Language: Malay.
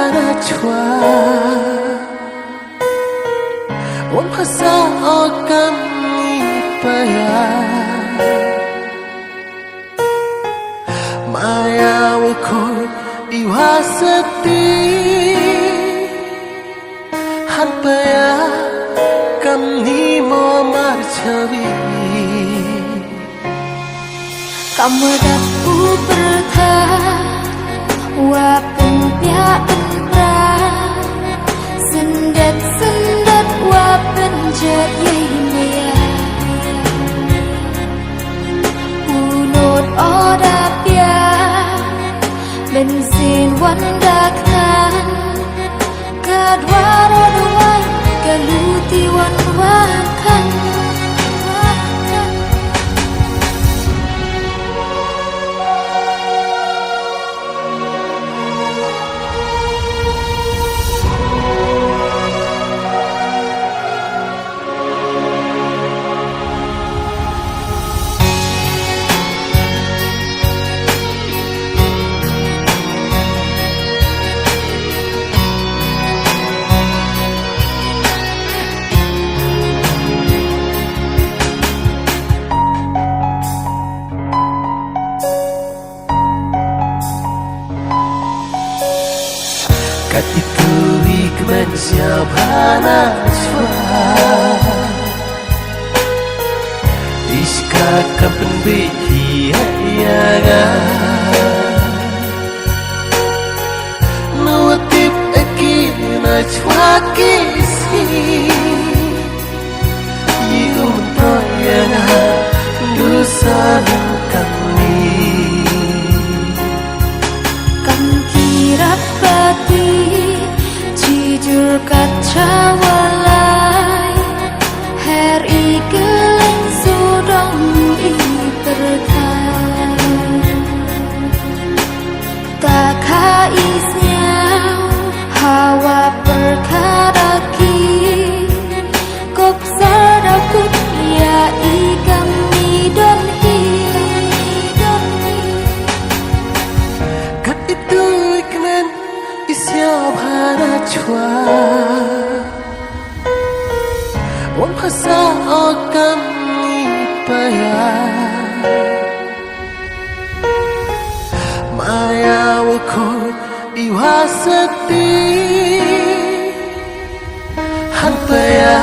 panachwa Om phasa okam ipaya Maya wikoi iwasati Hanpaya kam ni mo marchavi Kamudat uberta Wapun pia entra Sendat wapun jet yainya Unut oda pia Bensin wandakan Kadwara duai Galuti wanwakan Kat itu hikmat siapa najwa Iska kapan bihiyaga Nuwatip aki najwa kisi Yung toyana dosa kami Jujur kaca walai Her igeleng sudong ipertai Tak kaisnya hawa perkaraki Kop sadakut ya ikam midon hi Kat itu ikman isya panachwa Om phasa okam ipaya Maya wikoi iwasati Hanpaya